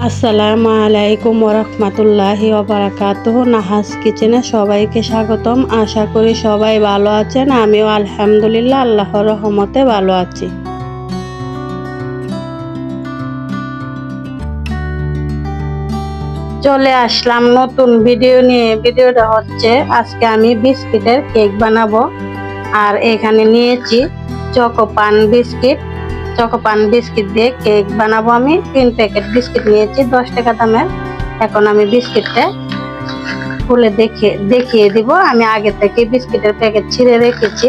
আসসালামু আলাইকুম ওরহমাতুল্লাহি ওবারাকাতুহু। নাহাস কিচেনে সবাইকে স্বাগতম। আশা করি সবাই ভালো আছেন। আমিও আলহামদুলিল্লাহ আল্লাহর রহমতে ভালো আছি। চলে আসলাম নতুন ভিডিও নিয়ে। ভিডিওটা হচ্ছে আজকে আমি বিস্কিটের কেক বানাবো। আর এখানে নিয়েছি চকোপান বিস্কিট দিয়ে কেক বানাবো। আমি 3 প্যাকেট বিস্কিট নিয়েছি 10 টাকা দামের। এখন আমি বিস্কিটটা খুলে দেখিয়ে দিব। আমি আগে থেকে বিস্কিটের প্যাকেট ছিঁড়ে রেখেছি।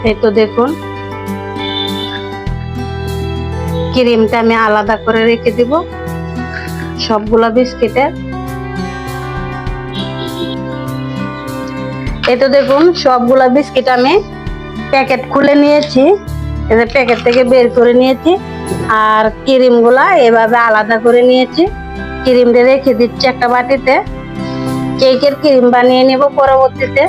এই তো দেখুন, ক্রিমটা আমি আলাদা করে রেখে দিব সবগুলা বিস্কিটের। এই তো দেখুন, সবগুলা বিস্কিট আমি প্যাকেট খুলে নিয়েছি। প্যাকেট থেকে বের করে নিয়েছি। আর ক্রিম গুলা এভাবে আলাদা করে নিয়েছি। ক্রিমটা রেখে দিচ্ছি একটা বাটিতে। কেকের ক্রিম বানিয়ে নেব পরবর্তীতে।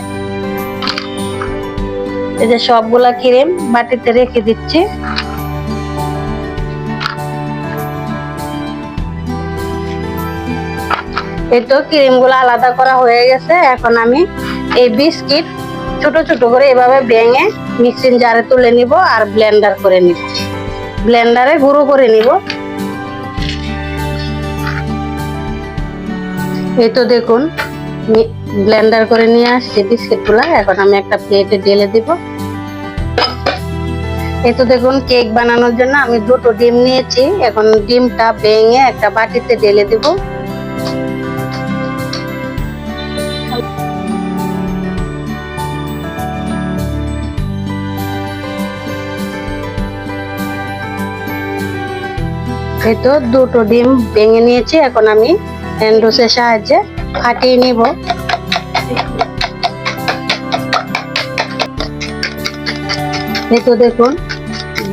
এই যে সবগুলা ক্রিম বাটিতে রেখে দিচ্ছি। এই তো ক্রিম গুলা আলাদা করা হয়ে গেছে। এখন আমি এই বিস্কিট ছোট ছোট করে এভাবে ভেঙে মিক্সিং জারে তুলে নিব আর ব্লেন্ডার করে নিব। ব্লেন্ডারে গুঁড়ো করে নিব। এই তো দেখুন, ব্লেন্ডার করে নিয়ে আসছি বিস্কিট গুলা। এখন আমি একটা প্লেটে ঢেলে দিব। এই তো দেখুন, কেক বানানোর জন্য আমি 2টো ডিম নিয়েছি। এখন ডিমটা ভেঙে একটা বাটিতে ঢেলে দিব। এই তো 2টো ডিম ভেঙে নিয়েছি। এখন আমি হ্যান্ড রুসের সাহায্যে ফাটিয়ে নিব। এই তো দেখুন,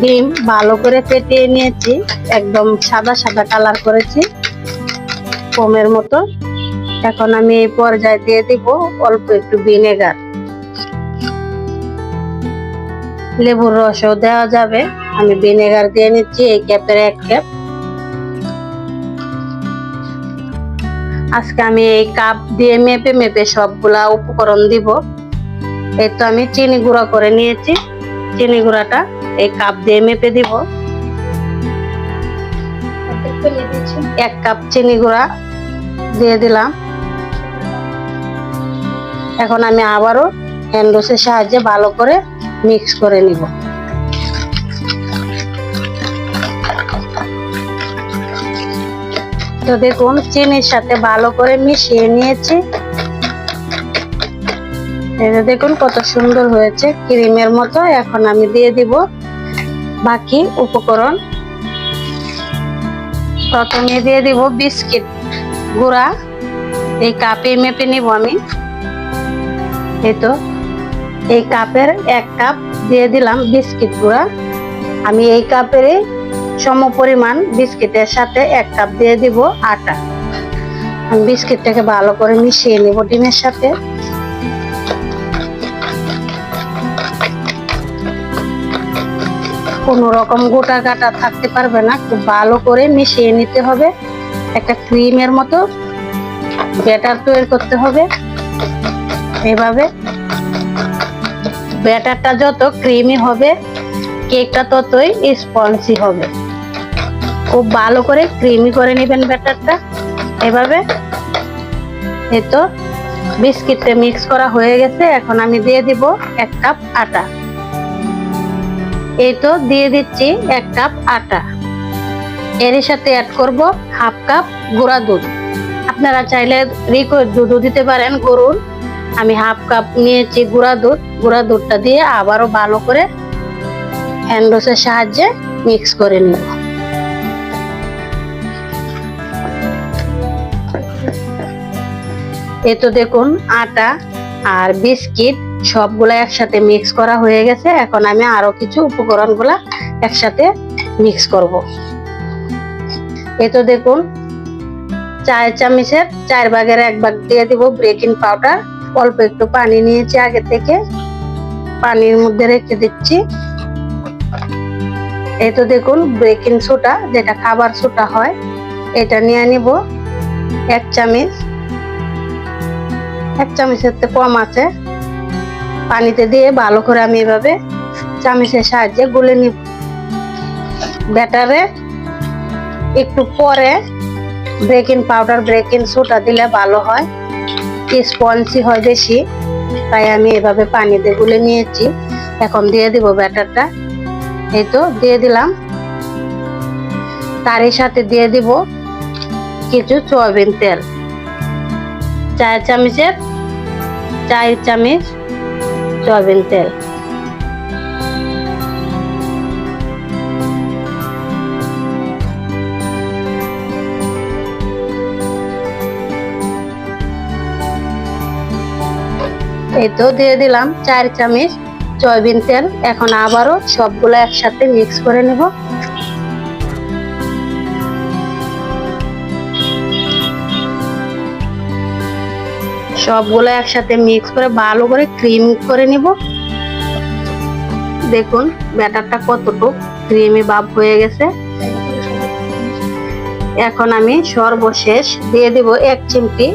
ডিম ভালো করে ফেটিয়ে নিয়েছি। একদম সাদা সাদা কালার করেছি ফোমের মতো। এখন আমি এই পর্যায়ে দিয়ে দিব অল্প একটু ভিনেগার। লেবুর রসও দেওয়া যাবে। আমি ভিনেগার দিয়ে নিচ্ছি এই কাপের 1 কাপ। আজকে আমি এই কাপ দিয়ে মেপে মেপে সবগুলা উপকরণ দিব। এই তো আমি চিনি গুঁড়া করে নিয়েছি। চিনি গুঁড়াটা এই কাপ দিয়ে মেপে দিব। 1 কাপ চিনি গুঁড়া দিয়ে দিলাম। এখন আমি আবারও হ্যান্ড রুসের সাহায্যে ভালো করে মিক্স করে নিব। তো দেখুন, চিনির সাথে ভালো করে মিশিয়ে নিয়েছি। দেখুন কত সুন্দর হয়েছে, ক্রিমের মতো। এখন আমি দিয়ে দিব বাকি উপকরণ। প্রথমে দিয়ে দিব বিস্কিট গুঁড়া। এই কাপে মেপে নিব আমি। এই তো এই কাপের 1 কাপ দিয়ে দিলাম বিস্কিট গুঁড়া। আমি এই কাপের সমপরিমাণ বিস্কিটের সাথে 1 কাপ দিয়ে দিব আটা। আমি বিস্কিটটাকে ভালো করে মিশিয়ে নিব ডিমের সাথে। কোনো রকম গোটা কাটা থাকতে পারবে না। খুব ভালো করে মিশিয়ে নিতে হবে। একটা ক্রিমের মতো ব্যাটার তৈরি করতে হবে। এভাবে ব্যাটারটা যত ক্রিমি হবে, কেকটা ততই স্পঞ্জি হবে। খুব ভালো করে ক্রিমি করে নেবেন ব্যাটারটা এভাবে। এই তো বিস্কিটটা মিক্স করা হয়ে গেছে। এখন আমি দিয়ে দিব 1 কাপ আটা। এই তো দিয়ে দিচ্ছি 1 কাপ আটা। এর সাথে অ্যাড করব 1/2 কাপ গুঁড়া দুধ। আপনারা চাইলে লিকুইড দুধও দিতে পারেন গরুর। আমি 1/2 কাপ নিয়েছি গুঁড়া দুধ। গুঁড়া দুধটা দিয়ে আবারও ভালো করে হ্যান্ড রুসের সাহায্যে মিক্স করে নিব। এই তো দেখুন, আটা আর বিস্কিট সবগুলা একসাথে মিক্স করা হয়ে গেছে। এখন আমি আরো কিছু উপকরণগুলা একসাথে মিক্স করব। এই তো দেখুন, চায়ের চামচের 4 ভাগের 1 ভাগ দিয়ে দিব বেকিং পাউডার। অল্প একটু পানি নিয়েছি আগে থেকে, পানির মধ্যে রেখে দিচ্ছি। এই তো দেখুন বেকিং সোডা, যেটা খাবার সোডা হয়, এটা নিয়ে নিব 1 চামচ। 1 চামচের থেকে কম আছে। পানিতে দিয়ে ভালো করে আমি এভাবে চামচের সাহায্যে গুলে নিব। ব্যাটারে একটু পরে বেকিং পাউডার, বেকিং সোডা দিলে ভালো হয়, স্পঞ্জি হয় বেশি, তাই আমি এভাবে পানি দিয়ে গুলে নিয়েছি। এখন দিয়ে দিব ব্যাটারটা। এই তো দিয়ে দিলাম। তারই সাথে দিয়ে দিব কিছু সয়াবিন তেল, 4 চামচের 4 চামচ সয়াবিন তেল। এই তো দিয়ে দিলাম 4 চামচ সয়াবিন তেল। এখন আবারও সবগুলো একসাথে মিক্স করে নেব। সবগুলো একসাথে মিক্স করে ভালো করে ক্রিম করে নিব। দেখুন ব্যাটারটা কতটুকু ক্রিমি ভাব হয়ে গেছে। এখন আমি সর্বশেষ দিয়ে দিব 1 চিমটি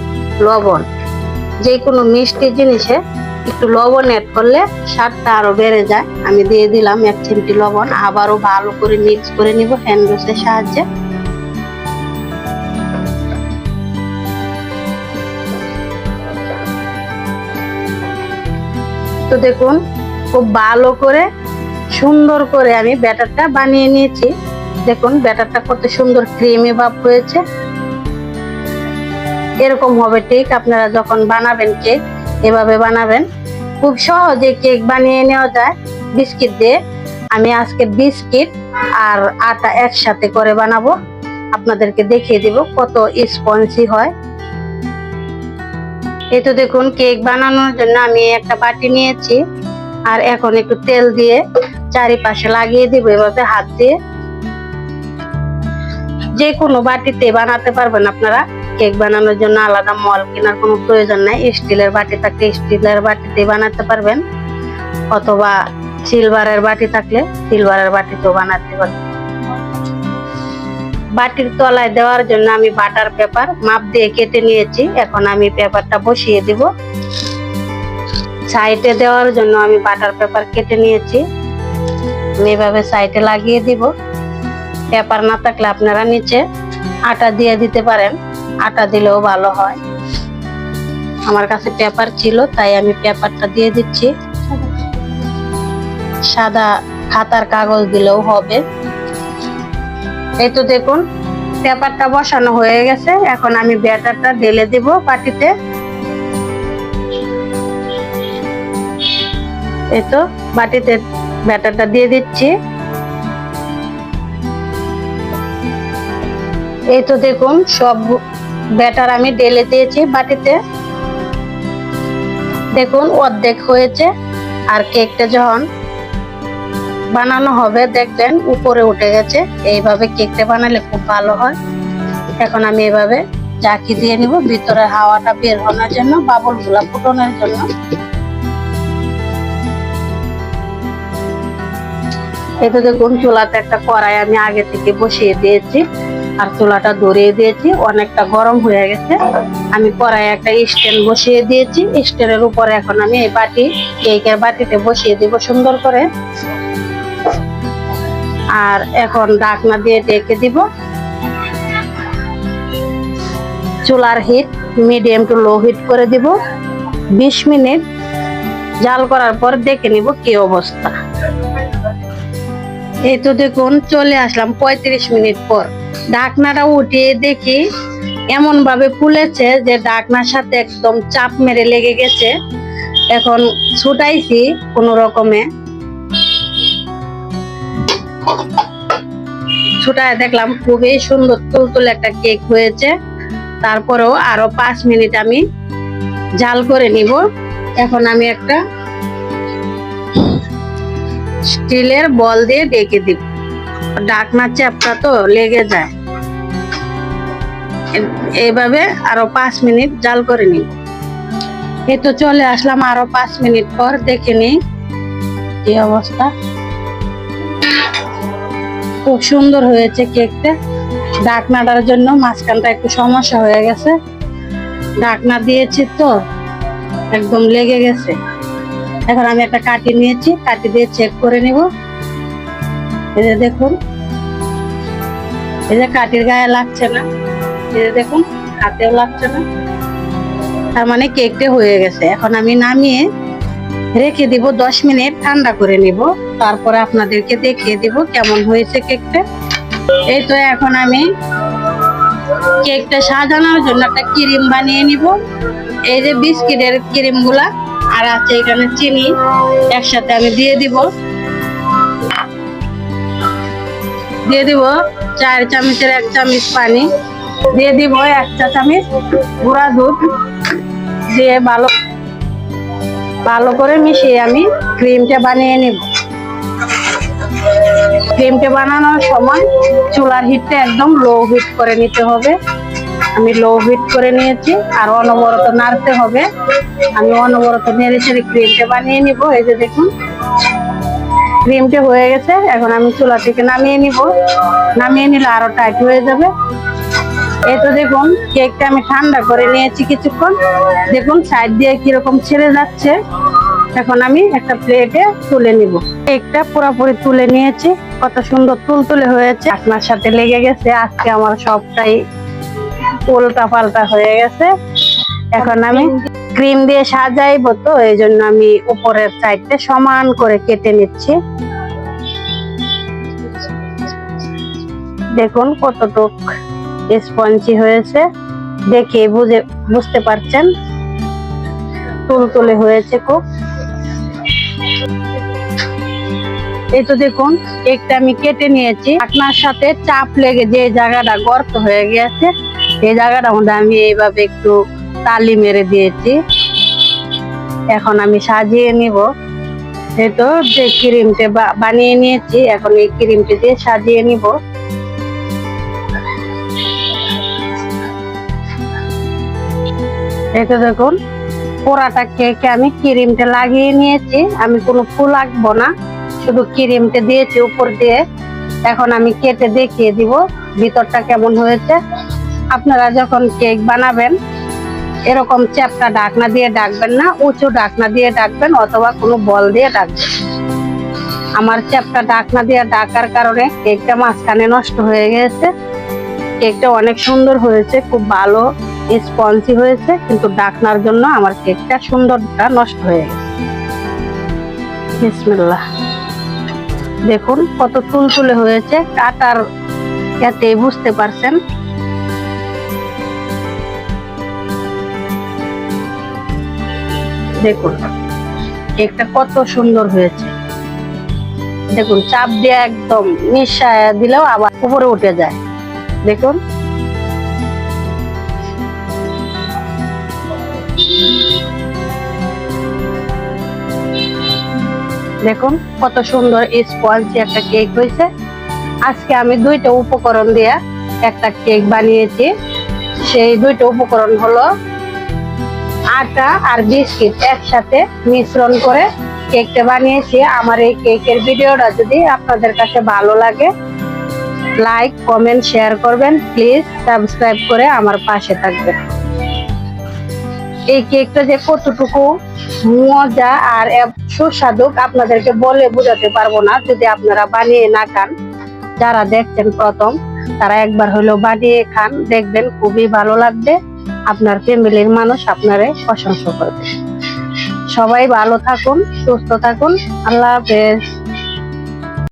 লবণ। যে কোনো মিষ্টি জিনিসে একটু লবণ অ্যাড করলে স্বাদটা আরো বেড়ে যায়। আমি দিয়ে দিলাম 1 চিমটি লবণ। আবারও ভালো করে মিক্স করে নিব হ্যান্ড ওয়াশের সাহায্যে। তো দেখুন খুব ভালো করে সুন্দর করে আমি ব্যাটারটা বানিয়ে নিয়েছি। দেখুন ব্যাটারটা কত সুন্দর ক্রিমি ভাব হয়েছে। এরকম হবে ঠিক। আপনারা যখন বানাবেন কেক এভাবে বানাবেন, খুব সহজে কেক বানিয়ে নেওয়া যায় বিস্কিট দিয়ে। আমি আজকে বিস্কিট আর আটা একসাথে করে বানাবো, আপনাদেরকে দেখিয়ে দিব কত স্পঞ্জি হয়। এই তো দেখুন কেক বানানোর জন্য আমি একটা বাটি নিয়েছি, আর এখন একটু তেল দিয়ে চারিপাশে লাগিয়ে দিব এভাবে হাত দিয়ে। যে কোনো বাটিতে বানাতে পারবেন আপনারা। কেক বানানোর জন্য আলাদা মল কেনার কোনো প্রয়োজন নাই। স্টিলের বাটি থাকলে স্টিলের বাটিতে বানাতে পারবেন, অথবা সিলভারের বাটি থাকলে সিলভারের বাটিতেও বানাতে পারবেন। বাটির তলায় দেওয়ার জন্য আমি বাটার পেপার মাপ দিয়ে কেটে নিয়েছি। এখন আমি পেপারটা বসিয়ে দিব। সাইডে দেওয়ার জন্য আমি বাটার পেপার কেটে নিয়েছি। আমি এভাবে সাইডে লাগিয়ে দিব। পেপার না থাকলে আপনারা নিচে আটা দিয়ে দিতে পারেন, আটা দিলেও ভালো হয়। আমার কাছে পেপার ছিল তাই আমি পেপারটা দিয়ে দিচ্ছি। সাদা খাতার কাগজ দিলেও হবে। এই তো দেখুন পেপারটা বসানো হয়ে গেছে। এখন আমি ব্যাটারটা ঢেলে দিব বাটিতে। এই তো বাটিতে ব্যাটারটা দিয়ে দিচ্ছি। এই তো দেখুন সব ব্যাটার আমি ঢেলে দিয়েছি বাটিতে। দেখুন অর্ধেক হয়েছে। আর কেকটা যখন বানানো হবে দেখবেন উপরে উঠে গেছে। এইভাবে কেকটা বানালে খুব ভালো হয়। এখন আমি এভাবে চাকি দিয়ে নিব ভিতরে হাওয়াটা বের হওয়ার জন্য, বাবল গুলা ফুটানোর জন্য। এই তো দেখুন চুলাতে একটা কড়াই আমি আগে থেকে বসিয়ে দিয়েছি, আর চুলাটা ধরিয়ে দিয়েছি। অনেকটা গরম হয়ে গেছে। আমি কড়াই একটা স্ট্যান্ড বসিয়ে দিয়েছি। স্ট্যান্ডের উপরে এখন আমি এই বাটি, কেকের বাটিতে বসিয়ে দিব সুন্দর করে। আর এখন ঢাকনা দিয়ে ঢেকে দিব। চুলার heat medium to low heat করে দিব। 20 মিনিট জাল করার পর দেখে নিব কি অবস্থা। এই তো দেখুন চলে আসলাম 35 মিনিট পর। ঢাকনাটা উঠিয়ে দেখি এমন ভাবে ফুলেছে যে ঢাকনার সাথে একদম চাপ মেরে লেগে গেছে। এখন ছুটাইছি কোনো রকমে, ছুটায় দেখলাম খুবই সুন্দর তুলতুলে একটা কেক হয়েছে। তারপরেও আরো 5 মিনিট আমি জাল করে নিব। এখন আমি একটা স্টিলের বল দিয়ে ঢেকে দিব। ঢাকনার চাপটা তো লেগে যায়। এইভাবে আরো 5 মিনিট জাল করে নিব। এই তো চলে আসলাম আরো 5 মিনিট পর, দেখে নিই কি অবস্থা। খুব সুন্দর হয়েছে কেকটা। ঢাকনাটার জন্য মাঝখানটা একটু সমস্যা হয়ে গেছে, ঢাকনা দিয়েছি তো একদম লেগে গেছে। এখন আমি একটা কাঠি নিয়েছি, কাঠি দিয়ে চেক করে নিব। এই যে দেখুন, এই যে কাঠির গায়ে লাগছে না, এই যে দেখুন হাতেও লাগছে না, তার মানে কেকটা হয়ে গেছে। এখন আমি নামিয়ে রেখে দিব 10 মিনিট ঠান্ডা করে নিব, তারপরে আপনাদেরকে দেখিয়ে দিব কেমন হয়েছে কেকটা। এই তো এখন আমি কেকটা সাজানোর জন্য একটা ক্রিম বানিয়ে নিব। এই যে বিস্কিটের ক্রিম গুলা আর আছে এখানে চিনি, একসাথে আমি দিয়ে দিব 4 চামচের 1 চামচ পানি, দিয়ে দিব 1 চা চামচ গুঁড়া দুধ, দিয়ে ভালো করে মিশিয়ে আমি ক্রিমটা বানিয়ে নিব। ক্রিমটা বানানোর সময় চুলার হিটটা একদম লো হিট করে নিতে হবে। আমি লো হিট করে নিয়েছি, আর অনবরত নাড়তে হবে। আমি অনবরত নেড়ে চেড়ে ক্রিমটা বানিয়ে নিব। এই যে দেখুন ক্রিমটা হয়ে গেছে। এখন আমি চুলা থেকে নামিয়ে নিব, নামিয়ে নিলে আরো টাইট হয়ে যাবে। এই তো দেখুন কেকটা আমি ঠান্ডা করে নিয়েছি কিছুক্ষণ, দেখুন সাইড দিয়ে কিরকম ছেড়ে যাচ্ছে। এখন আমি একটা প্লেটে তুলে নিব। কেকটা পুরোপুরি তুলে নিয়েছি, কত সুন্দর তুলতুলে হয়েছে, আপনার সাথে লেগে গেছে। আজকে আমার সবটাই উল্টা পাল্টা হয়ে গেছে। এখন আমি ক্রিম দিয়ে সাজাইবো, তো এই জন্য আমি উপরের সাইডটা সমান করে কেটে নিচ্ছি। দেখুন কতটুক স্পঞ্জি হয়েছে, দেখে বুঝতে পারছেন তুলতুলে হয়েছে খুব। এই তো দেখুন কেকটা আমি কেটে নিয়েছি। আপনার সাথে চাপ লেগে যে জায়গাটা গর্ত হয়ে গেছে, এই জায়গাটার মধ্যে আমি এইভাবে একটু তালি মেরে দিয়েছি। এখন আমি সাজিয়ে নিব। এই তো যে ক্রিমটা বানিয়ে নিয়েছি, এখন এই ক্রিমটা দিয়ে সাজিয়ে নিব। এই তো দেখুন পুরাটা কেকে আমি ক্রিমটা লাগিয়ে নিয়েছি। আমি কোনো ফুল আঁকবো না, শুধু ক্রিমটা দিয়েছি উপর দিয়ে। এখন আমি কেটে দেখিয়ে দিব ভিতরটা কেমন হয়েছে। আপনারা যখন কেক বানাবেন এরকম চ্যাপটা ঢাকনা দিয়ে ডাকবেন না, উঁচু ঢাকনা দিয়ে ডাকবেন, অথবা কোনো বল দিয়ে ডাকবেন। আমার চ্যাপটা ঢাকনা দিয়ে ডাকার কারণে কেকটা মাঝখানে নষ্ট হয়ে গেছে। কেকটা অনেক সুন্দর হয়েছে, খুব ভালো স্পঞ্জি হয়েছে, কিন্তু ঢাকনার জন্য আমার কেকটা সুন্দরটা নষ্ট হয়ে গেছে। বিসমিল্লাহ, দেখুন কত তুলতুলে হয়েছে, কাটার এতে বুঝতে পারছেন। দেখুন কেকটা কত সুন্দর হয়েছে। দেখুন চাপ দিয়ে একদম মিশায় দিলেও আবার উপরে উঠে যায়। দেখুন দেখুন কত সুন্দর স্পঞ্জি একটা কেক হয়েছে। আজকে আমি 2টা উপকরণ দিয়ে একটা কেক বানিয়েছি। সেই 2টা উপকরণ হলো আটা আর বিস্কিট একসাথে মিশ্রণ করে কেকটা বানিয়েছি। আমার এই কেকের ভিডিওটা যদি আপনাদের কাছে ভালো লাগে, লাইক কমেন্ট শেয়ার করবেন, প্লিজ সাবস্ক্রাইব করে আমার পাশে থাকবেন। এই কেকটা যে কতটুকু মজা আর সুস্বাদু আপনাদেরকে বলে বোঝাতে পারবো না, যদি আপনারা বানিয়ে না খান। যারা দেখছেন প্রথম, তারা একবার হলেও বানিয়ে খান, দেখবেন খুবই ভালো লাগবে। আপনার ফ্যামিলির মানুষ আপনারে প্রশংসা করবে। সবাই ভালো থাকুন, সুস্থ থাকুন। আল্লাহ হাফেজ।